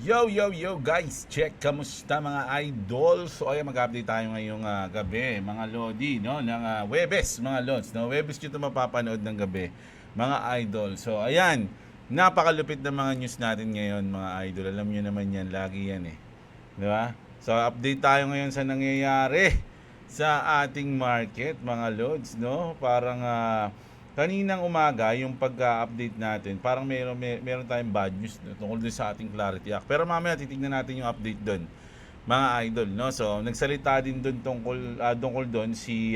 Yo guys, check kamusta mga idol. So ayan, mag-update tayo ngayong gabi mga lodi, no, ng Webes, mga lods, no. Webes nyo ito mapapanood ng gabi, mga idol. So ayan, napakalupit ng mga news natin ngayon, mga idol. Alam niyo naman yan, lagi yan eh, di ba? So update tayo ngayon sa nangyayari sa ating market, mga lods, no. Parang kaninang umaga, yung pag-update natin, parang meron tayong bad news, no, tungkol din sa ating Clarity Act. Pero mamaya titignan natin yung update doon, mga idol, no. So, nagsalita din doon tungkol doon si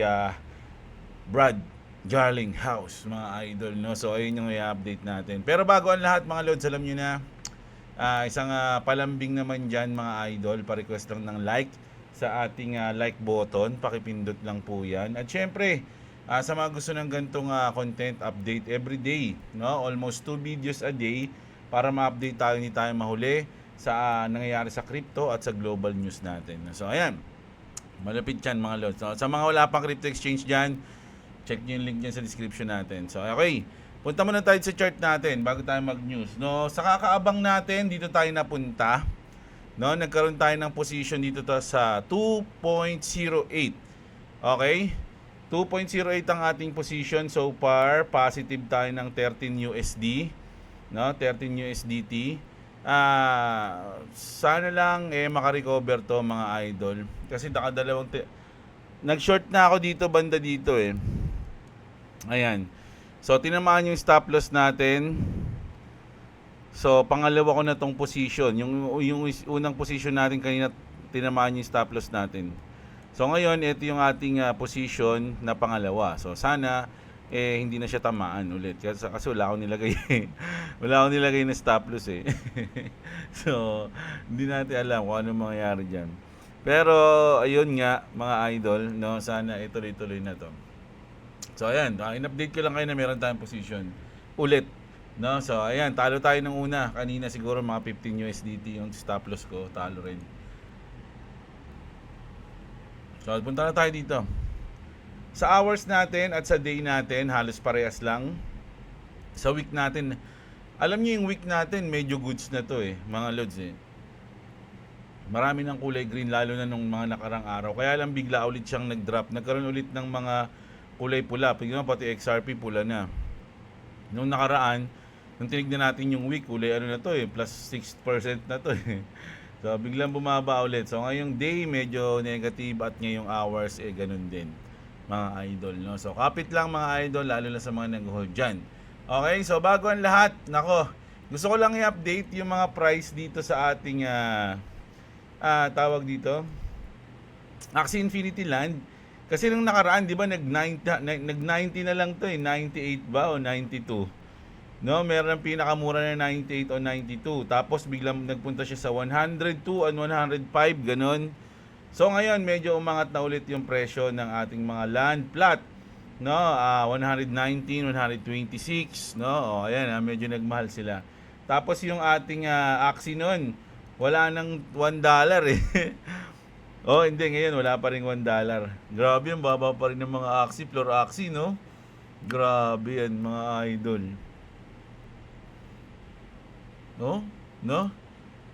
Brad Garlinghouse, mga idol, no. So, ayun yung i-update natin. Pero bago ang lahat, mga lods, alam niyo na, isang palambing naman dyan, mga idol, pa-request lang ng like sa ating like button, pakipindot lang po yan. At syempre, sa mga gusto ng gantong content update every day, no? Almost 2 videos a day para ma-update tayo mahuli sa nangyayari sa crypto at sa global news natin. So ayan, malapit yan, mga lods. So, sa mga wala pang crypto exchange dyan, check nyo yung link dyan sa description natin. So okay, punta muna tayo sa chart natin bago tayo mag-news. No? Sa kakaabang natin, dito tayo napunta. No? Nagkaroon tayo ng position dito sa 2.08. Okay? 2.08 ang ating position so far. Positive tayo ng 13 USD, no? 13 USDT. Sana lang maka-recover to, mga idol. Kasi nag-short na ako dito, banda dito eh. Ayan. So tinamaan yung stop loss natin. So pangalawa ko na tong position. Yung unang position natin kanina, tinamaan yung stop loss natin. So ngayon, ito yung ating position na pangalawa. So sana hindi na siya tamaan ulit. Kasi wala akong nilagay. Wala akong nilagay na stop loss eh. So hindi natin alam kung ano mangyayari diyan. Pero ayun nga, mga idol, no, sana ituloy-tuloy na 'to. So ayan, in-update ko lang kayo na meron tayong position ulit, no. So ayan, talo tayo ng una. Kanina siguro mga 15 USDT yung stop loss ko, talo rin. So, punta na tayo dito. Sa hours natin at sa day natin, halos parehas lang. Sa week natin, alam niyo yung week natin, medyo goods na to eh, mga lods eh. Marami ng kulay green, lalo na nung mga nakarang araw. Kaya lang bigla ulit siyang nag-drop. Nagkaroon ulit ng mga kulay pula. Pati XRP pula na. Nung nakaraan, nung tinignan natin yung week, kulay ano na to eh, plus 6% na to eh. So, biglang bumaba ulit. So, ngayong day, medyo negative at ngayong hours, ganun din, mga idol, no? So, kapit lang, mga idol, lalo na sa mga nag-hold dyan. Okay, so bago ang lahat, nako, gusto ko lang i-update yung mga price dito sa ating, tawag dito, Axie Infinity Land. Kasi nung nakaraan, di ba, nag-90 na lang to eh, 98 ba o 92? No, meron ng pinakamura na 98 o 92. Tapos biglang nagpunta siya sa 102 and 105, ganun. So ngayon medyo umangat na ulit yung presyo ng ating mga land plot, no? 119, 126, no? Ayan, medyo nagmahal sila. Tapos yung ating Axie noon, wala nang $1 eh. Hindi, ngayon wala pa ring $1. Grabe, yung baba pa rin ng mga Axie, floor Axie, no? Grabe yan, mga idol. No?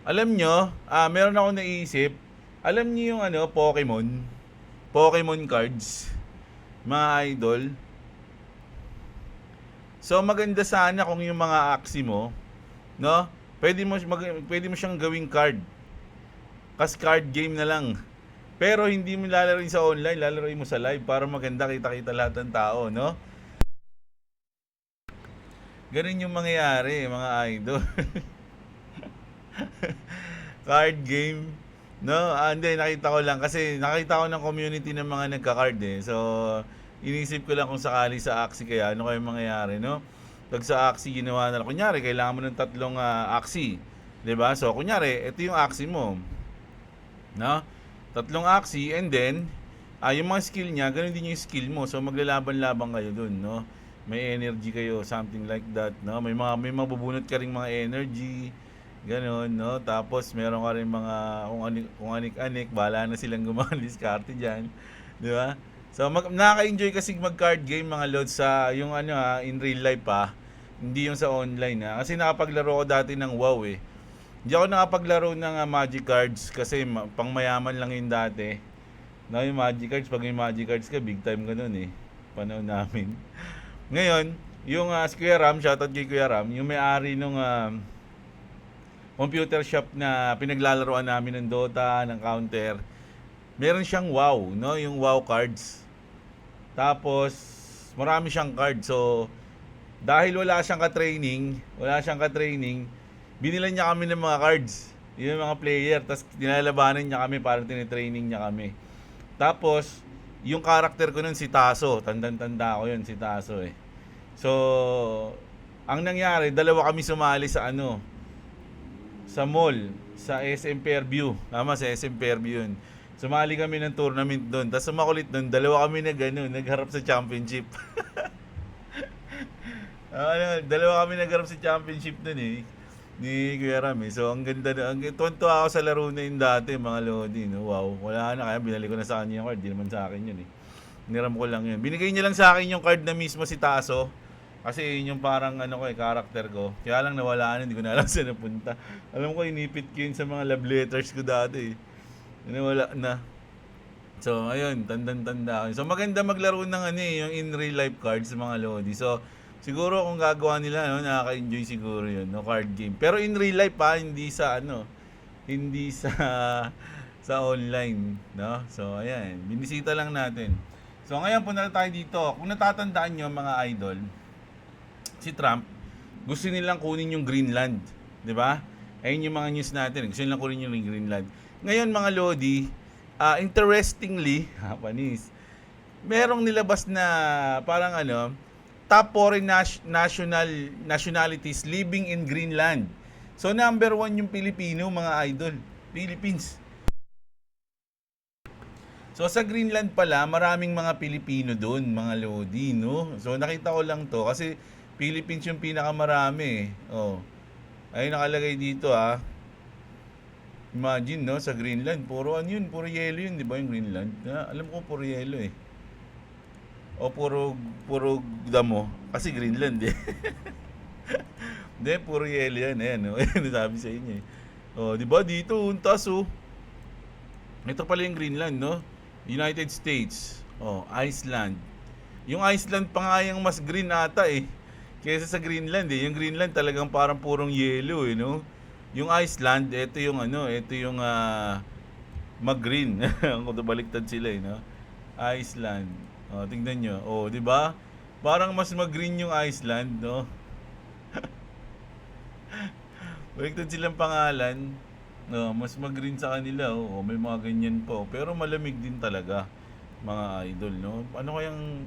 Alam nyo, meron ako naisip. Alam niyo yung Pokemon cards, mga idol. So maganda sana kung yung mga Axie mo, no? Pwede mo siyang gawing card. Card game na lang. Pero hindi mo lalaroin sa online, lalaroin mo sa live para maganda, kita-kita lahat ng tao, no? Ganun yung mangyayari, mga idol. Card game, no? Hindi, nakita ko lang kasi nakita ko ng community ng mga nagka-card eh. So inisip ko lang kung sakali sa Axie kaya ano kayo mangyayari, no? Pag sa Axie ginawa na lang, kunyari kailangan mo ng 3 Axie, 'di ba? So kunyari ito yung Axie mo, no? 3 Axie, and then yung mga skill niya, ganun din yung skill mo. So maglalaban-laban kayo dun, no? May energy kayo, something like that, no? May mabubunot ka ring mga energy, gano'n, no? Tapos meron ka rin mga kung anik-anik, bahala na silang diskarte dyan, di ba? So nakaka-enjoy kasi mag-card game, mga lods, sa yung in real life pa, hindi yung sa online ha. Kasi nakapaglaro ko dati ng WoW eh. Hindi ako nakapaglaro ng Magic Cards kasi pangmayaman lang yun dati. Na yung Magic Cards, pag may Magic Cards ka, big time ka nun eh. Panahon namin. Ngayon, yung si Kuya Ram, shoutout kay Kuya Ram, yung may-ari nung computer shop na pinaglalaroan namin ng Dota, ng Counter, meron siyang WoW, no? Yung WoW cards. Tapos, marami siyang cards. So, dahil wala siyang ka-training, binilan niya kami ng mga cards. Yung mga player. Tapos, dinalabanan niya kami, parang tinitraining niya kami. Tapos, yung character ko nun si Taso. Tandang-tanda ko yun, si Taso eh. So, ang nangyari, dalawa kami sumali sa sa mall, sa SM Fairview. Tama, sa SM Fairview yun. Sumali kami ng tournament doon. Tapos sumakulit doon, dalawa kami nagharap sa championship. Dalawa kami nagharap sa championship doon eh. Ni Kuya Ram eh. So, ang ganda na. Tuwan-tuwa ako sa laro na yun dati, mga lodi. No? Wow, wala na. Kaya binalik ko na sa kanya yung card. Di naman sa akin yun eh. Niram ko lang yun. Binigay niya lang sa akin yung card na mismo si Taso. Kasi yun yung parang character ko. Kaya lang nawala na. Hindi ko na alam saan napunta. Alam ko, inipit ko yun sa mga love letters ko dati eh. Wala na. So, ayun. Tandang-tanda. So, maganda maglaro ng yung in real life cards sa mga lodi. So, siguro kung gagawa nila, nakaka-enjoy siguro yun, card game. Pero in real life hindi sa hindi sa sa online, no? So, ayan, binisita lang natin. So, ngayon punta tayo dito. Kung natatandaan nyo mga idol, si Trump, gusto nilang kunin yung Greenland, 'di ba? Ayun yung mga news natin, gusto nilang kunin yung Greenland. Ngayon mga lodi, interestingly, panis, merong nilabas na parang top foreign nationalities living in Greenland. So, number 1 yung Pilipino, mga idol. Philippines. So, sa Greenland pala, maraming mga Pilipino doon, mga lodi, no? So, nakita ko lang to kasi Philippines yung pinakamarami. Oh. Ayun nakalagay dito, Imagine, no? Sa Greenland, puro puro yelo yun, di ba yung Greenland? Alam ko, puro yelo eh. O puro damo kasi Greenland eh. Hindi, puro yelo yan. Ayan, sabi sa inyo eh. O, di ba dito, untas Ito pala yung Greenland, no? United States. O, Iceland. Yung Iceland pa nga yung mas green ata eh. Kaysa sa Greenland eh. Yung Greenland talagang parang purong yelo eh, no? Yung Iceland, ito yung mag-green. Kung baliktad sila eh, no? Iceland. Tingnan nyo. Di ba? Parang mas mag-green yung Iceland, no? Baliktad silang pangalan. Mas mag-green sa kanila, may mga ganyan po. Pero malamig din talaga, mga idol, no? Ano kayang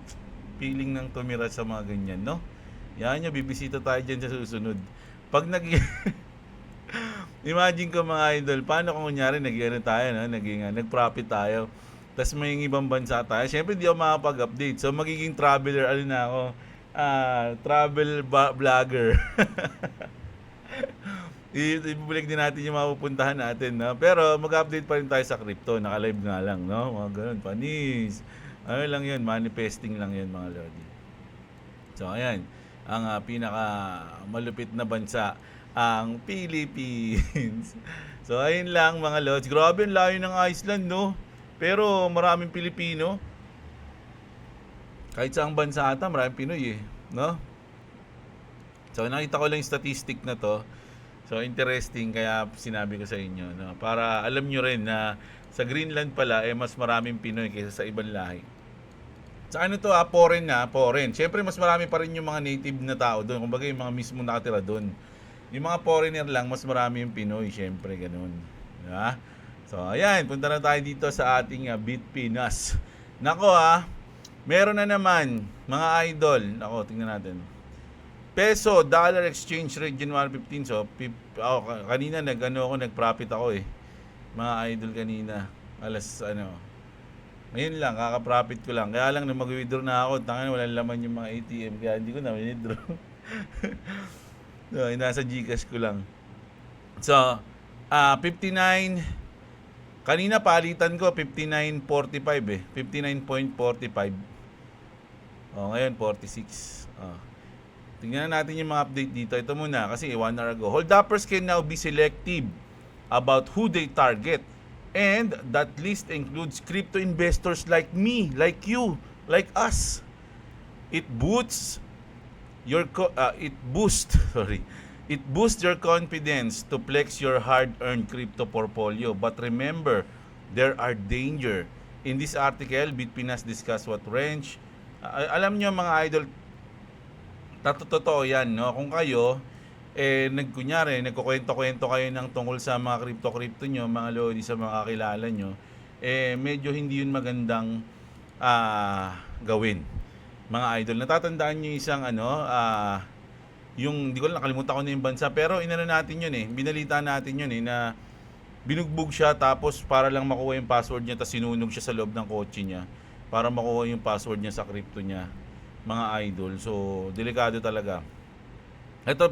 feeling ng tumira sa mga ganyan, no? Yan nyo, bibisita tayo dyan sa susunod. Pag imagine ko mga idol, paano kung kunyari nag-profit tayo. Tapos may ibang bansa tayo. Siyempre, hindi ako makapag-update. So, magiging traveler, ako? Travel vlogger. Ibubalik din natin yung mapupuntahan natin, no? Pero, mag-update pa rin tayo sa crypto. Naka-live nga lang, no? Mga ganun, panis. Ano lang yun, manifesting lang yun, mga lodi. So, ayan. Ang pinaka malupit na bansa, ang Philippines. So, ayun lang, mga lods. Grabe, ang layo ng Iceland, no? Pero maraming Pilipino. Kahit saang bansa ata, maraming Pinoy eh, no? So, nakita ko lang yung statistic na to. So, interesting, kaya sinabi ko sa inyo, no? Para alam nyo rin na sa Greenland pala, mas maraming Pinoy kaysa sa ibang lahi. Sa to, foreign. Siyempre, mas marami pa rin yung mga native na tao doon. Kumbaga, yung mga mismo nakatira doon. Yung mga foreigner lang, mas marami yung Pinoy, siyempre, ganun. Diba? So, ayan, punta na tayo dito sa ating Bitpinas. Nako meron na naman, mga idol. Nako, tingnan natin. Peso, dollar exchange rate, January 15. So, kanina nag-profit ako eh. Mga idol kanina. Ngayon lang, kaka-profit ko lang. Kaya lang, nung mag-withdraw na ako, walang laman yung mga ATM. Kaya hindi ko na withdraw. So, nasa Gcash ko lang. So, 59. Kanina palitan ko 59.45 eh. 59.45. Ngayon 46. Tingnan natin yung mga update dito. Ito muna kasi 1 hour ago. Hold-uppers can now be selective about who they target. And that list includes crypto investors like me, like you, like us. It boosts It boosts your confidence to flex your hard-earned crypto portfolio. But remember, there are danger. In this article, Bitpinas discuss what range. Alam nyo mga idol, totoo yan, no? Kung kayo, nagkukwento-kwento kayo ng tungkol sa mga crypto nyo, mga lodi sa mga kakilala nyo, medyo hindi yun magandang gawin. Mga idol, natatandaan nyo isang yung, di ko lang, nakalimutan ko na yung bansa, pero inano natin yun binalita natin yun na binugbog siya tapos para lang makuha yung password niya tapos sinunog siya sa loob ng kotse niya para makuha yung password niya sa crypto niya, mga idol. So, delikado talaga. Ito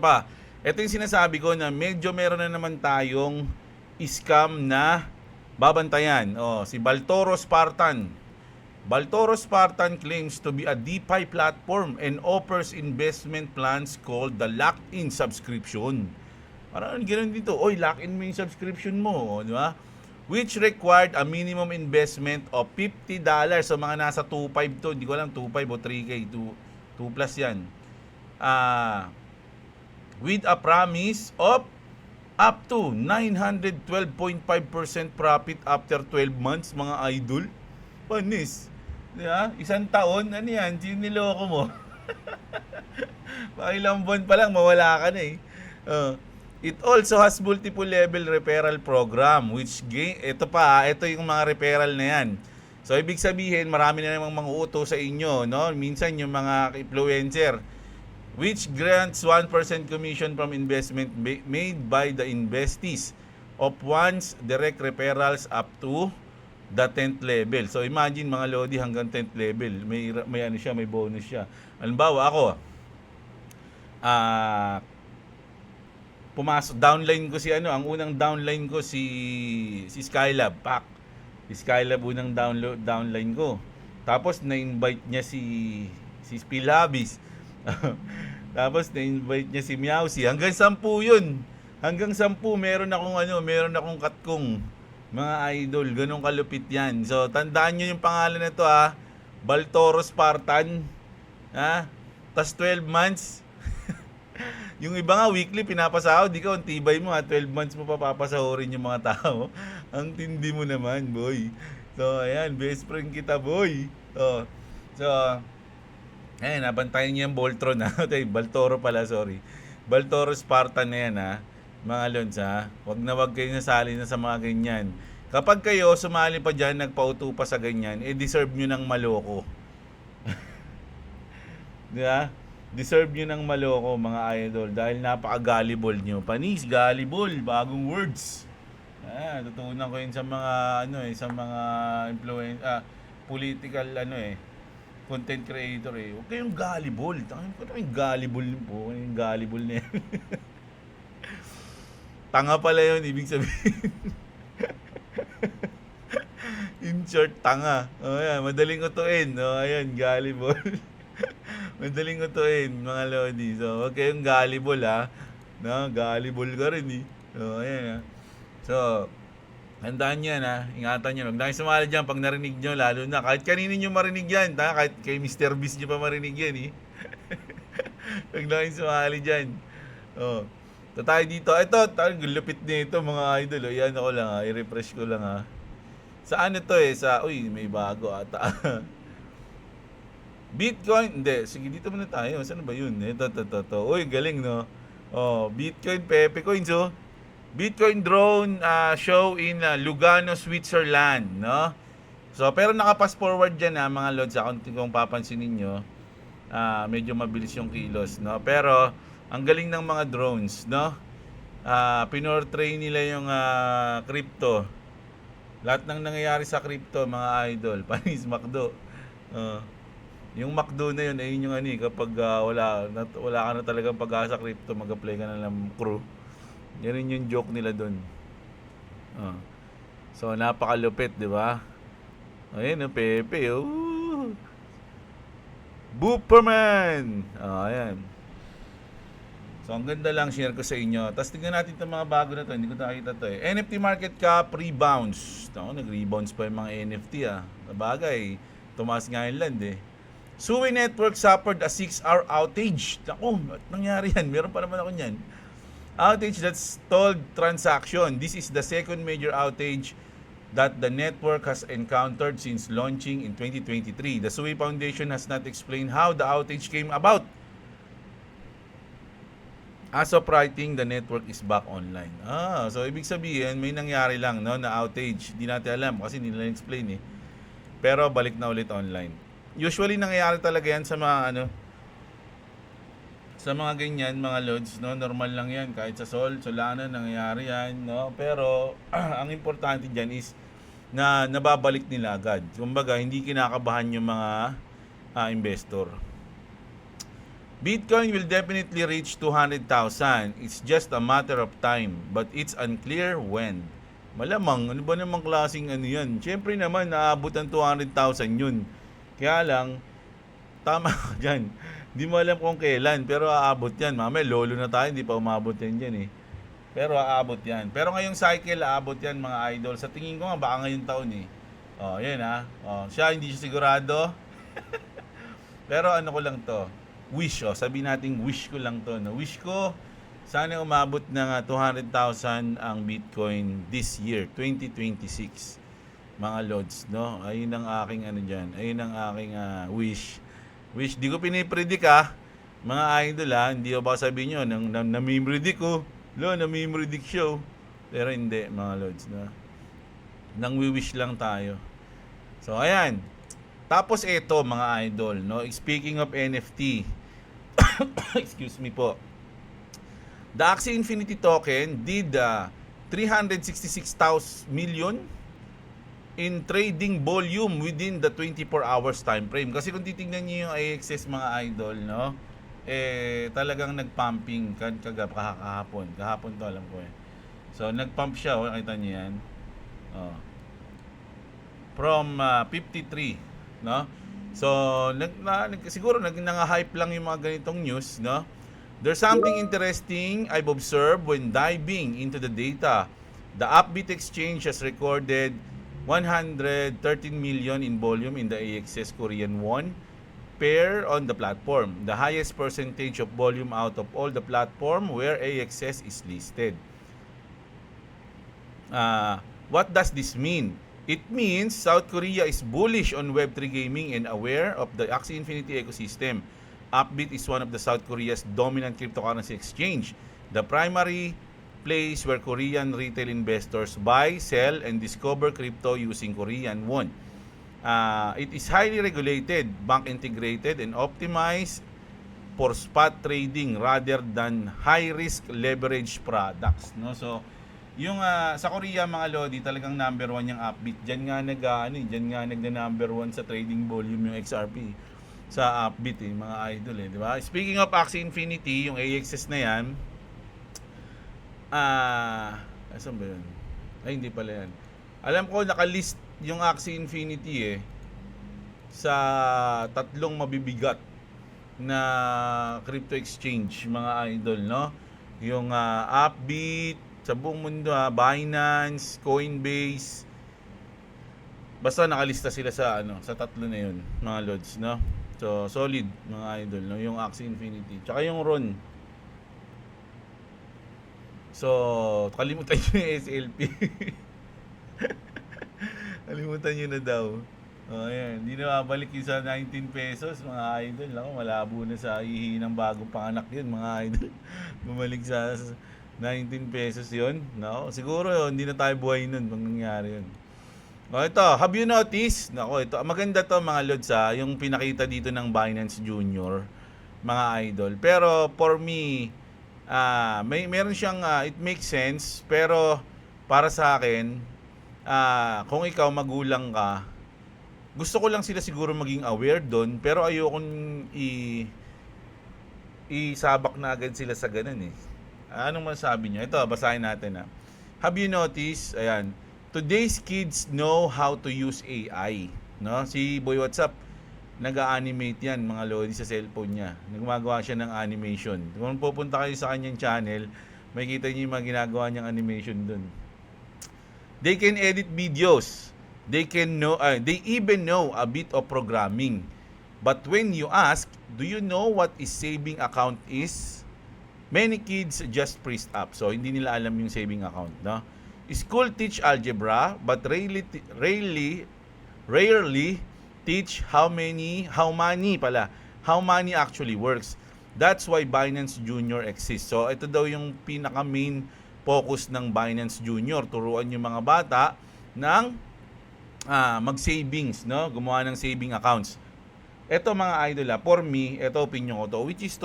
yung sinasabi ko na medyo meron na naman tayong scam na babantayan. Si Baltoro Spartan. Baltoro Spartan claims to be a DeFi platform and offers investment plans called the locked-in subscription. Parang ganoon dito, lock-in mo yung subscription mo, di ba? Which required a minimum investment of $50. So mga nasa 2.5 to, hindi ko alam 2.5 o 3K, 2 plus yan. With a promise of up to 912.5% profit after 12 months, mga idol. Panis. Diba? Isang taon, ano yan? Siniloko mo. Ilang buwan pa lang, mawala ka na It also has multiple level referral program ito yung mga referral na yan. So ibig sabihin marami na namang mga utos sa inyo, no? Minsan yung mga influencer which grants 1% commission from investment made by the investees of one's direct referrals up to the 10th level. So imagine mga lodi hanggang 10th level, may ano siya, may bonus siya. Halimbawa ako, pumasok, downline ko ang unang downline ko si Skylab, Pak. Si Skylab unang downline ko. Tapos na-invite niya si Spilabis. Tapos na-invite niya si Meowsy. Hanggang 10 yun. Hanggang 10 meron akong katkong mga idol. Ganun kalupit yan. So tandaan niyo yung pangalan na to Baltoro Spartan. Tas 12 months. Yung iba nga weekly pinapasahod, di ka ang tibay mo 12 months mo pa papasahorin yung mga tao. Ang tindi mo naman, boy. So ayan, best friend kita, boy. So ayan, nabantayan niyo yung Voltron Baltoro pala, sorry. Baltoro Spartan na yan mga lons Wag na wag kayo nasali na sa mga ganyan. Kapag kayo sumali pa dyan, nagpauto pa sa ganyan, deserve nyo ng maloko. Diba? Deserve nyo ng maloko, mga idol, dahil napaka-gullible nyo. Panis, gullible, bagong words. Tutunan ko yun sa mga sa mga political content creator Huwag kayong gullible. Ano yung gullible po? Ano yung gullible na yan? Tanga pala yun, ibig sabihin. In short, tanga. Ayan, madaling utuin. Ayan, gullible. Madaling utuin, mga lodi. So, huwag kayong gullible gullible ka rin So, ayan So, handaan yan ingatan nyo. Huwag na kayo sumali dyan pag narinig nyo, lalo na. Kahit kanino nyo marinig yan, kahit kay Mr. Beast nyo pa marinig yan Huwag na kayo sumali dyan. Ito tayo dito. Ito, lupit nito mga idol. Yan ako lang i-refresh ko lang Saan ito may bago ata. Bitcoin, hindi. Sige, dito muna tayo. Saan ba yun? Ito. Uy, galing, no? Bitcoin, Pepecoins, Bitcoin drone show in Lugano, Switzerland, no? So, pero naka-fast forward dyan, mga lods. Kung papansinin nyo, medyo mabilis yung kilos, no? Pero, ang galing ng mga drones, no? Pinortray nila yung crypto. Lahat ng nangyayari sa crypto, mga idol. Panis, McDo. Yung McDo na yun, ayun yung kapag wala ka na talagang pag-asa crypto, mag-apply ka na ng crew. Yan yung joke nila dun. So, napakalupit, di ba? Ayun, Pepe, Booperman! Ayan. So ang ganda lang, share ko sa inyo. Tapos tignan natin itong mga bago na to. Hindi ko nakita to eh. NFT market cap rebounds. Nag-rebounds pa yung mga NFT ah. Sabagay, tumaas nga yung land eh. Suwi Network suffered a 6-hour outage. Naku, nangyari yan? Meron pa naman ako niyan. Outage that stalled transaction. This is the second major outage that the network has encountered since launching in 2023. The Suwi Foundation has not explained how the outage came about. As of writing, the network is back online. So ibig sabihin, may nangyari lang no, na outage. Hindi natin alam kasi hindi nila explain eh. Pero balik na ulit online. Usually nangyayari talaga yan sa mga sa mga ganyan, mga loads, no, normal lang yan kahit sa Solana nangyayari yan, no. Pero ang importante diyan is na nababalik nila agad. Kumbaga, hindi kinakabahan yung mga investor. Bitcoin will definitely reach 200,000. It's just a matter of time, but it's unclear when. Malamang, ano ba namang klaseng ano yan? Siyempre naman, naabot ang 200,000 yun. Kaya lang, tama ka dyan. Hindi mo alam kung kailan, pero aabot yan. Mamaya, lolo na tayo, hindi pa umabot yan dyan eh. Pero aabot yan. Pero ngayong cycle, aabot yan mga idol. Sa tingin ko nga, baka ngayong taon eh. Yan ha. Siya, hindi siya sigurado. Pero ano ko lang to. Wish, sabi nating wish ko lang to, no? Wish ko sana umabot ng 200,000 ang Bitcoin this year, 2026. Mga lods, no? Ayun ang aking ano diyan. Ayun ang aking wish. Di ko pinipredict mga idol hindi ko baka sabihin niyo nang nami-predict ko. Nami-predict show. Pero hindi, mga lods, no? Nang wish lang tayo. So ayan. Tapos ito mga idol, no? Speaking of NFT, excuse me po. The Axie Infinity token did 366,000 million in trading volume within the 24 hours time frame. Kasi kung titingnan niyo yung AXS mga idol, no? Talagang nagpumping kahapon. Kahapon to alam ko eh. So nagpump siya, nakita niyo yan. From 53, no? So siguro nang-hype lang yung mga ganitong news, no? There's something interesting I've observed when diving into the data. The Upbit exchange has recorded 113 million in volume in the AXS Korean won pair on the platform, the highest percentage of volume out of all the platform where AXS is listed. What does this mean? It means South Korea is bullish on Web3 gaming and aware of the Axie Infinity ecosystem. Upbit is one of the South Korea's dominant cryptocurrency exchange, the primary place where Korean retail investors buy, sell, and discover crypto using Korean won. It is highly regulated, bank integrated, and optimized for spot trading rather than high-risk leverage products. No? So, yung sa Korea mga lodi, talagang number 1 yung Upbit. Diyan nga nagna-number 1 sa trading volume yung XRP sa Upbit mga idol di ba? Speaking of Axie Infinity, yung AXS na yan, saan ba yun? Ay, hindi pala yan. Alam ko nakalist yung Axie Infinity sa tatlong mabibigat na crypto exchange mga idol, no? Yung Upbit sa buong mundo, Binance, Coinbase. Basta nakalista sila sa sa tatlo na 'yon, mga lods, no? So solid mga idol, no? Yung Axie Infinity, tsaka yung RON. So kalimutan niyo yung SLP. Kalimutan niyo na daw. Ayan, hindi na babalik yung sa 19 pesos mga idol. Ako, malabo na sa ihi ng bagong panganak yun mga idol. Bumalik sa 19 pesos yun, no? Siguro hindi na tayo buhay nun pag nangyari yun. Ito, have you noticed? Nako, ito, maganda to mga lods yung pinakita dito ng Binance Junior, mga idol. Pero for me, meron siyang, it makes sense, pero para sa akin, kung ikaw magulang ka, gusto ko lang sila siguro maging aware doon, pero ayokong isabak na agad sila sa ganun Anong masasabi nyo? Ito, basahin natin Have you noticed? Ayan. Today's kids know how to use AI. No? Si Boy What's Up, nag-animate yan mga lodi sa cellphone niya. Gumagawa siya ng animation. Kung pupunta kayo sa kanyang channel, makikita niyo yung mga ginagawa niyang animation dun. They can edit videos. They even know a bit of programming. But when you ask, do you know what is saving account is? Many kids just pressed up. So hindi nila alam yung saving account, no? School teach algebra but rarely teach how money actually works. That's why Binance Junior exists. So ito daw yung pinaka main focus ng Binance Junior, turuan yung mga bata ng mag-savings, no? Gumawa ng saving accounts. Ito mga idol, for me, ito opinion ko to, which is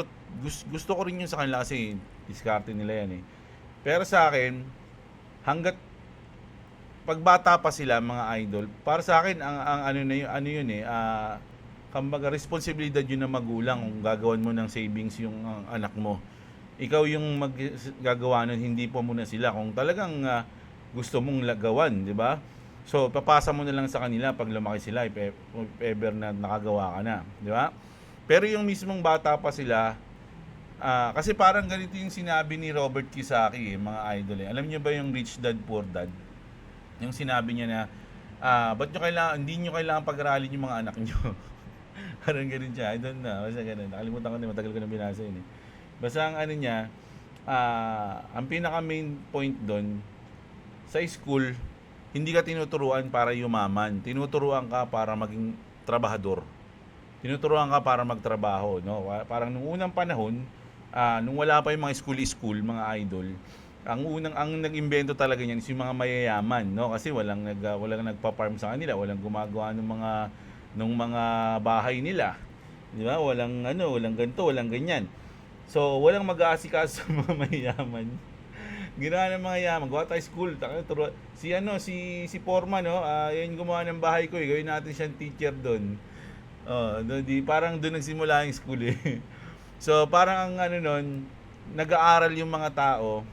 gusto ko rin yun sa kanila kasi diskarte nila yan eh. Pero sa akin, hanggat pagbata pa sila mga idol, para sa akin ang ano yun eh, kumbaga responsibilidad yun ng magulang kung gagawan mo ng savings yung anak mo. Ikaw yung gagawa nun, hindi po muna sila kung talagang gusto mong lagawan, di ba? So papasa mo na lang sa kanila pag lumaki sila, if ever na nakagawa ka na, di ba? Pero yung mismong bata pa sila, kasi parang ganito yung sinabi ni Robert Kiyosaki, mga idol eh. Alam niyo ba yung Rich Dad Poor Dad? Yung sinabi niya na, hindi nyo kailangan pag-aralin yung mga anak nyo. Parang ganun siya, I don't know, basta ganun. Nakalimutan ko na, matagal ko na binasa yun eh. Basta ang ano niya, ang pinaka main point doon, sa school, hindi ka tinuturuan para yumaman. Tinuturuan ka para maging trabahador. Tinuturuan ka para magtrabaho, no? Parang nung unang panahon, nung wala pa yung mga school, mga idol, ang nag-imbento talaga niyan is yung mga mayayaman, no? Kasi walang nagpa-farm sa kanila, walang gumagawa ng mga bahay nila. Di ba? Walang ganito, walang ganyan. So, walang mag-aasikaso sa mga mayayaman. Ginawa ng mga yaman, gawa tayo school, si Forma, no, yan gumawa ng bahay ko, gawin natin siyang teacher doon. Parang doon nagsimula yung school eh. So parang ang nag-aaral yung mga tao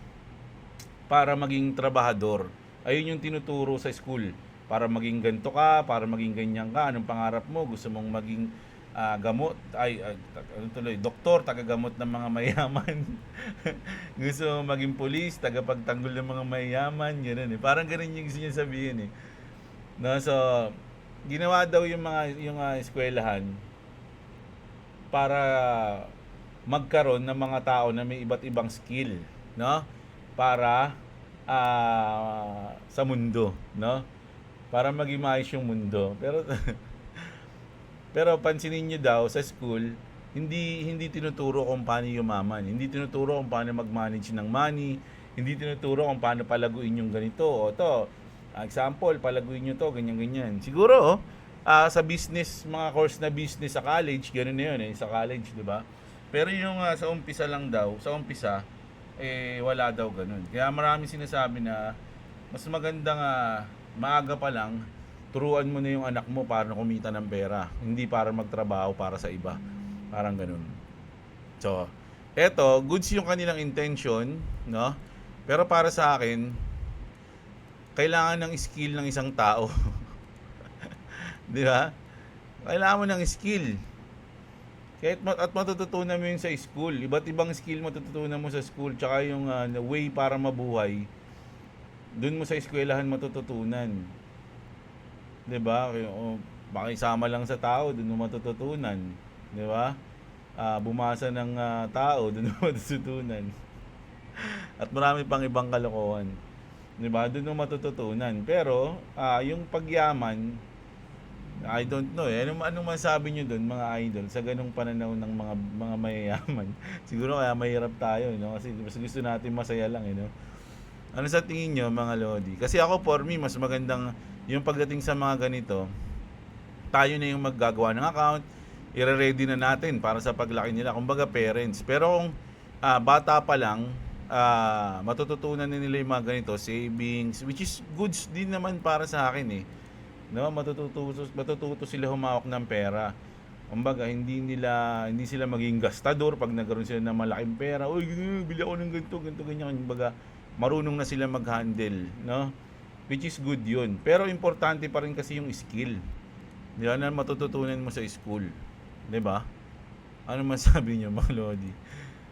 para maging trabahador. Ayun yung tinuturo sa school, para maging ganto ka, para maging ganyan ka, anong pangarap mo, gusto mong maging doktor, tagagamot ng mga mayaman. Gusto maging pulis, tagapagtanggol ng mga mayaman, ganoon eh. Parang ganoon yung gusto niya sabihin eh. No, so ginawa daw yung eskwelahan para magkaroon ng mga tao na may iba't ibang skill, no? Para sa mundo, no? Para maging maayos yung mundo. Pero pansinin niyo daw sa school, hindi tinuturo kung paano yumaman, hindi tinuturo kung paano mag-manage ng money, hindi tinuturo kung paano palaguin yung ganito o to. Example, palaguin niyo to, ganyan. Siguro sa business, mga course na business sa college, ganoon na yun eh, sa college, 'di ba? Pero yung sa umpisa lang daw, wala daw ganun. Kaya marami sinasabi na mas magandang maaga pa lang turuan mo na yung anak mo para kumita ng pera, hindi para magtrabaho para sa iba. Parang ganun. So, eto, goods yung kanilang intention, no? Pero para sa akin, kailangan ng skill ng isang tao. Di ba? Kailangan mo ng skill. At matututunan mo yun sa school. Iba't ibang skill matututunan mo sa school. Tsaka yung way para mabuhay, dun mo sa eskwelahan matututunan. 'Di ba? Makisama lang sa tao, doon mo matututunan, 'di ba? Bumasa ng tao, doon mo matututunan. At marami pang ibang kalokohan, 'di ba? Doon mo matututunan. Pero yung pagyaman, I don't know eh. Anong masasabi niyo doon mga idol sa ganung pananaw ng mga mayayaman? Siguro kaya mahirap tayo, no? Kasi mas gusto natin masaya lang, no? Ano sa tingin niyo mga lodi? Kasi ako, for me, mas magandang yung pagdating sa mga ganito, tayo na yung maggagawa ng account, i-ready na natin para sa paglaki nila, kumbaga parents. Pero kung bata pa lang, matututunan na nila yung mga ganito, savings, which is goods din naman para sa akin eh. No, matututo sila humawak ng pera. Kumbaga hindi sila maging gastador pag nagkaroon sila ng malaking pera. Oy, bili ako ng ganito, ganyan. Kumbaga marunong na sila mag-handle, no? Which is good 'yun. Pero importante pa rin kasi yung skill. Yan ang matututunan mo sa school. 'Di ba? Ano masabi niyo, mga lodi?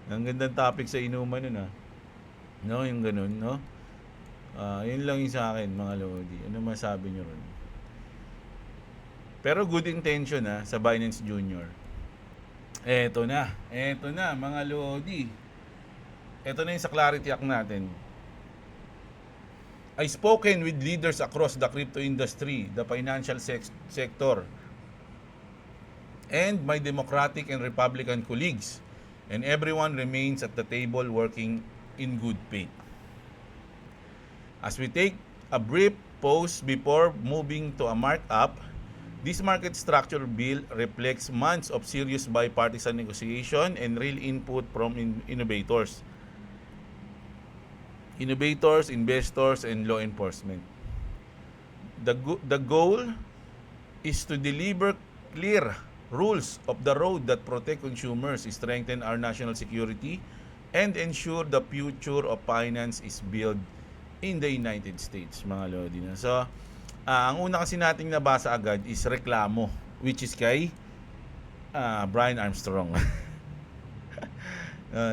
Ang gandang topic sa inuman nun, ah. No, yung ganun, no? Yun lang yung sa akin, mga lodi. Ano masabi niyo ron? Pero good intention, sa Binance Junior. Eto na, mga lodi. Eto na yung sa Clarity Act natin. I spoken with leaders across the crypto industry, the financial sector, and my Democratic and Republican colleagues, and everyone remains at the table working in good faith. As we take a brief pause before moving to a markup, this market structure bill reflects months of serious bipartisan negotiation and real input from innovators, investors, and law enforcement. The goal is to deliver clear rules of the road that protect consumers, strengthen our national security, and ensure the future of finance is built in the United States, mga lodi. So, ang una kasi nating nabasa agad is reklamo, which is kay Brian Armstrong.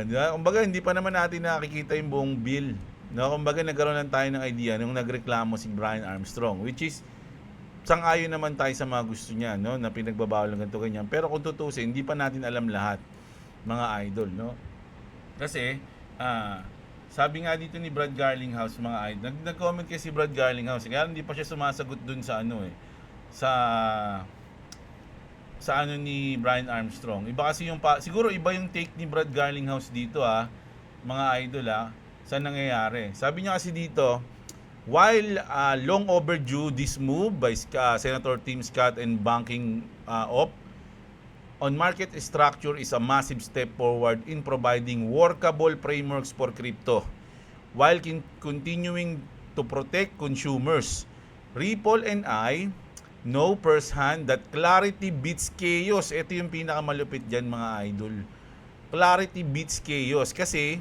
Kumbaga, hindi pa naman natin nakikita yung buong bill. No, kumbaga nagkaroon lang tayo ng idea nung nagreklamo si Brian Armstrong, which is sang-ayon naman tayo sa mga gusto niya, no, na pinagbabawal ng ganito ganyan. Pero kung tutusin, hindi pa natin alam lahat, mga idol, no. Kasi sabi nga dito ni Brad Garlinghouse, mga idol, nag-comment kasi si Brad Garlinghouse, kaya hindi pa siya sumasagot dun sa sa ano ni Brian Armstrong. Iba kasi siguro iba yung take ni Brad Garlinghouse dito, mga idol, sa nangyayari. Sabi niya kasi dito, while long overdue this move by Senator Tim Scott and banking op on market structure is a massive step forward in providing workable frameworks for crypto while continuing to protect consumers. Ripple and I know firsthand that clarity beats chaos. Ito yung pinakamalupit dyan, mga idol. Clarity beats chaos. Kasi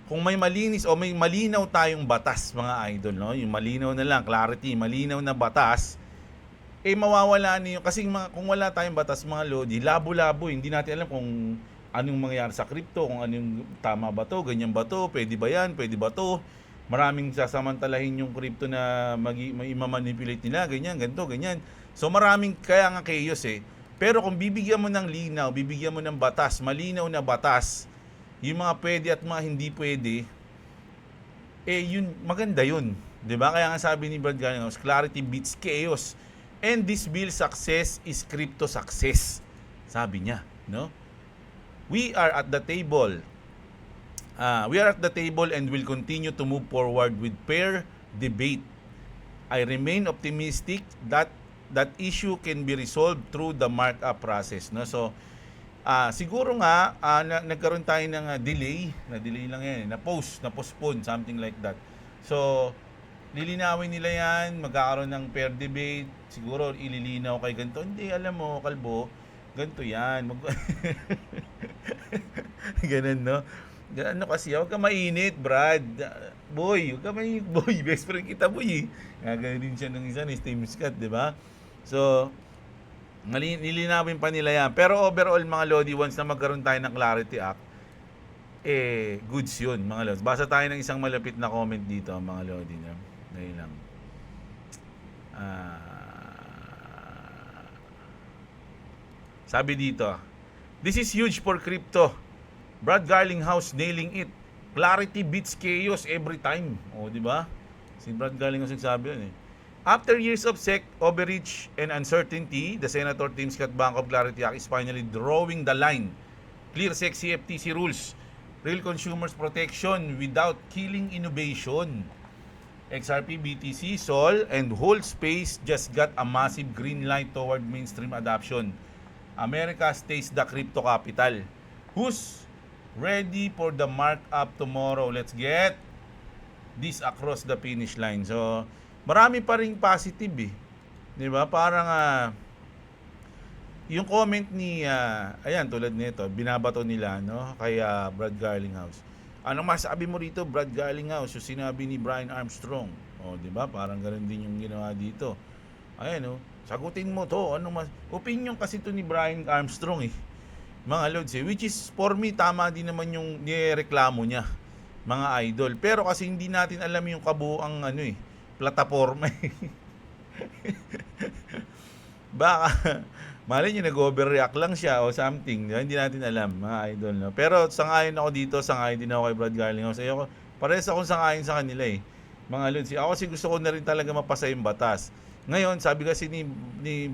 kung may malinis o may malinaw tayong batas, mga idol, no? Yung malinaw na lang, clarity, malinaw na batas, mawawala niyo kasi kung wala tayong batas, mga lodi, labo-labo, hindi natin alam kung anong mangyayari sa crypto, kung anong tama ba to, ganyan ba to, pwede ba yan, pwede ba to. Maraming sasamantalahin yung crypto na i-manipulate nila, ganyan, ganito, ganyan. So maraming kaya nga chaos Pero kung bibigyan mo ng linaw, bibigyan mo ng batas, malinaw na batas, yung mga pwede at mga hindi pwede, yun, maganda yun. 'Di ba? Kaya nga sabi ni Brad Garlinghouse, clarity beats chaos. And this bill success is crypto success. Sabi niya, no? We are at the table. We are at the table and will continue to move forward with fair debate. I remain optimistic that issue can be resolved through the markup process, no? So, siguro nga nagkaroon tayo ng delay lang yan, na-postpone, something like that. So, lilinawin nila yan, magkakaroon ng fair debate, siguro ililinaw kay ganito, hindi, alam mo, kalbo, ganito yan. Ganun, no? Ano kasi, huwag ka mainit, Brad. Boy, huwag ka mainit, boy. Best friend kita, boy. Ganun din siya ng isa ni Tim Scott, di ba? So, nilinawin pa nila yan. Pero overall, mga lodi, once na magkaroon tayo ng Clarity Act, goods yun, mga lodi. Basa tayo ng isang malapit na comment dito, mga lodi. Dahil lang. Sabi dito, this is huge for crypto. Brad Garlinghouse nailing it. Clarity beats chaos every time. O, di ba? Si Brad Garlinghouse nagsabi yun After years of SEC overreach and uncertainty, the Senator Tim Scott Bank of Clarity Act is finally drawing the line. Clear SEC CFTC rules. Real consumers protection without killing innovation. XRP, BTC, Sol, and whole space just got a massive green light toward mainstream adoption. America stays the crypto capital. Who's ready for the markup tomorrow? Let's get this across the finish line. So, marami pa ring positive 'Di ba? Parang yung comment ni ayan tulad nito, binabato nila no kay Brad Garlinghouse. Anong masabi mo rito, Brad Garlinghouse, yung sinabi ni Brian Armstrong? 'Di ba? Parang ganoon din yung ginawa dito. Ayan Sagutin mo to. Ano mas opinion kasi to ni Brian Armstrong eh. Mga lods eh. Which is for me tama din naman yung nireklamo niya. Mga idol. Pero kasi hindi natin alam yung kabuuang ano eh, plataforma eh. Baka malay nyo nag-overreact lang siya o something, hindi natin alam mga idol, no? Pero sangayon ako dito, sangayon din ako kay Brad Garlinghouse. Ayoko, parehas akong sangayon sa kanila eh. Mga lods, ako kasi gusto ko na rin talaga mapasa yung batas. Ngayon, sabi kasi ni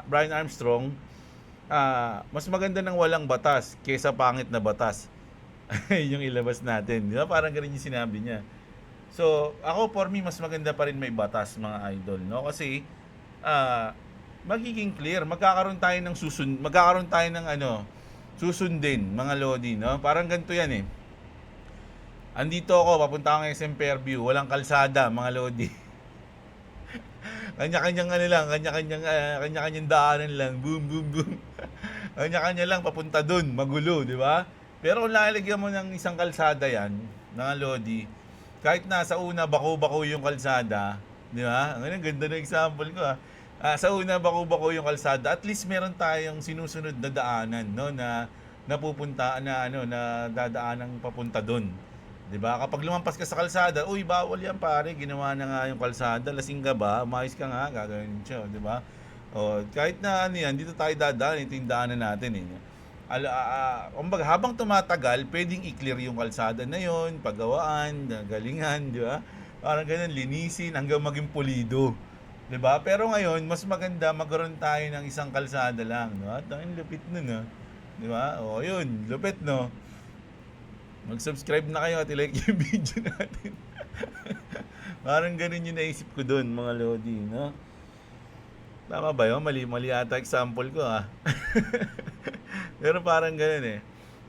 Brian Armstrong, mas maganda ng walang batas kaysa pangit na batas. Yung ilabas natin, di ba? Parang ganun yung sinabi niya. So, ako for me, mas maganda pa rin may batas mga idol, no? Kasi, magiging clear, magkakaroon tayo ng susundin, mga lodi, no? Parang ganito yan eh. Andito ako, papunta ako ng SM Fairview, walang kalsada, mga lodi. Kanya-kanyang kanya-kanyang daanan lang, boom, boom, boom. Kanya-kanya lang papunta dun, magulo, di ba? Pero kung lalagyan mo ng isang kalsada yan, mga lodi, kahit nasa una, bako-bako yung kalsada, di ba? Ang ganda ng example ko sa una, bako-bako yung kalsada, at least meron tayong sinusunod na daanan, no, na napupunta na dadaanan papunta doon. 'Di ba? Kapag lumampas ka sa kalsada, uy, bawal 'yan, pare. Ginawa na nga yung kalsada, lasing ka ba? Umayos ka nga, gagawin siya, 'di ba? O kahit na ano 'yan, dito tayo dadaan, ito yung daanan natin eh. Habang tumatagal, pwedeng i-clear yung kalsada na 'yon, pagawaan, galingan, 'di ba? Parang ganun, linisin hanggang maging pulido. 'Di ba? Pero ngayon, mas maganda magkaroon tayo ng isang kalsada lang, no? At ang lupit nun, 'di ba? O, 'yun, lupit, no? Mag-subscribe na kayo at i-like yung video natin. Parang ganun yung naisip ko doon, mga lodi, no? Tama ba 'yun? Mali ata example ko, Pero parang ganun eh.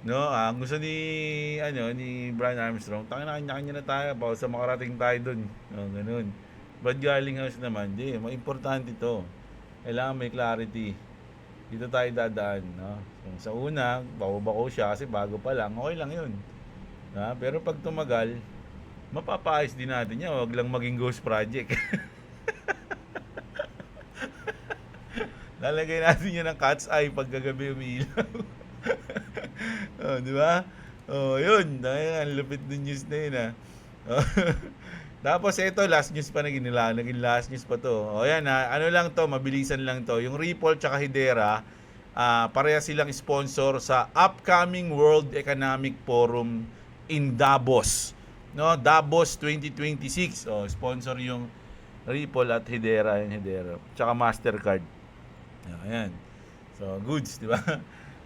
No, ang gusto ni Brian Armstrong, kanya-kanya na tayo para sa makarating tayo doon. No, ganun. Brad Garlinghouse naman, may importante to. Kailangan may clarity. Dito tayo dadaan, no? Kung sa una, bako-bako siya kasi bago pa lang, okay lang 'yun. Pero pag tumagal, mapapaayos din natin 'yan, wag lang maging ghost project. Lalagay natin 'yan ng cat's eye pag gagabi umiilaw. Di ba? 'Yun. Ang lupit ng news na 'yun, Tapos ito, last news pa naging last news pa to. Yan ano lang to, mabilisan lang to. Yung Ripple tsaka Hedera, pareha silang sponsor sa upcoming World Economic Forum in Davos. No, Davos 2026. Sponsor yung Ripple at Hedera, tsaka Mastercard. Ayan. So, goods, di ba?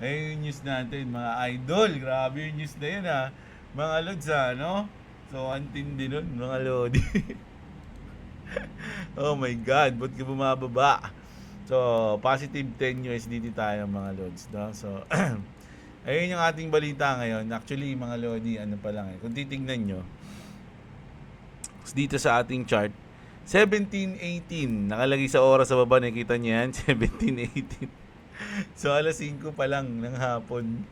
Ayun yung news natin, mga idol. Grabe yung news na yun, mga lods, no? So, antindi nun, mga lodi. Oh my God, ba't ka bumababa? So, positive 10 USDT tayo, mga lods, no? So, ayun yung ating balita ngayon. Actually, mga lodi, ano pa lang kung titignan nyo, dito sa ating chart, 17:18, nakalagay sa oras sa baba, nakita nyo yan, 17:18. So, alas 5 pa lang ng hapon,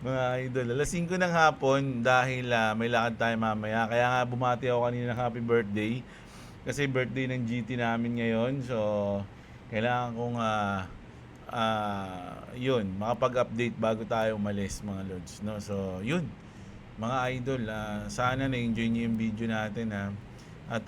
mga idol. Alas 5 ng hapon dahil may lakad tayo mamaya. Kaya nga bumati ako kanina ng happy birthday. Kasi birthday ng GT namin ngayon. So, kailangan kong yun, makapag-update bago tayo umalis, mga lods, no? So, yun, mga idol, sana na-enjoy niyo yung video natin, At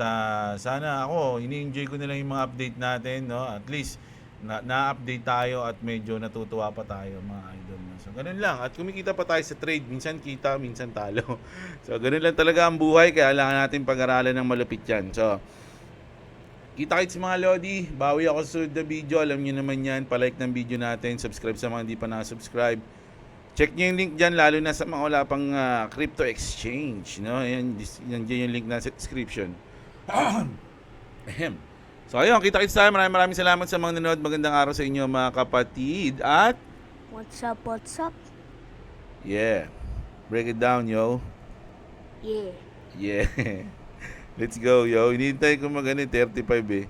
sana ako, ini-enjoy ko na lang yung mga update natin, no? At least na-update tayo at medyo natutuwa pa tayo, mga idol. So, ganun lang. At kumikita pa tayo sa trade. Minsan kita, minsan talo. So, ganun lang talaga ang buhay. Kaya kailangan natin pag-aralan ng malupit yan. So, kita-kits mga lodi. Bawi ako sa susunod na video. Alam nyo naman yan. Palike ng video natin. Subscribe sa mga hindi pa nakasubscribe. Check nyo yung link dyan. Lalo na sa mga wala pang crypto exchange. No? Yan yung link na sa description. Ahem. So ayun, kita-kits tayo. Maraming salamat sa mga nanood. Magandang araw sa inyo, mga kapatid. At What's up? yeah, break it down, yo. Yeah. Let's go, yo. Hinihintay ko 35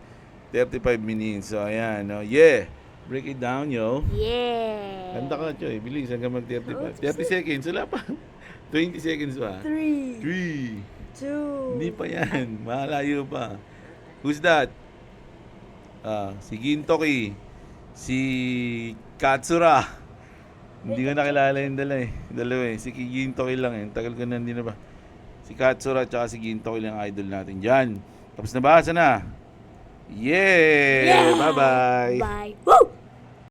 35 minutes. So ayan, no. Yeah, break it down, yo. Yeah. Kanta ka, Choy. Bilis hanggang mag-35. 30 seconds. Wala pa. 20 seconds pa. 3, 3. 2. Hindi pa yan. Malayo pa. Who's that? Si Gintoki. Si Katsura. Hindi ko nakilala yung dalawa eh. Si Gintoki lang eh. Tagal ko na hindi na ba. Si Katsura at si Gintoki lang ang idol natin dyan. Tapos na ba? Sana? Yeah! Yeah! Bye-bye! Bye. Woo!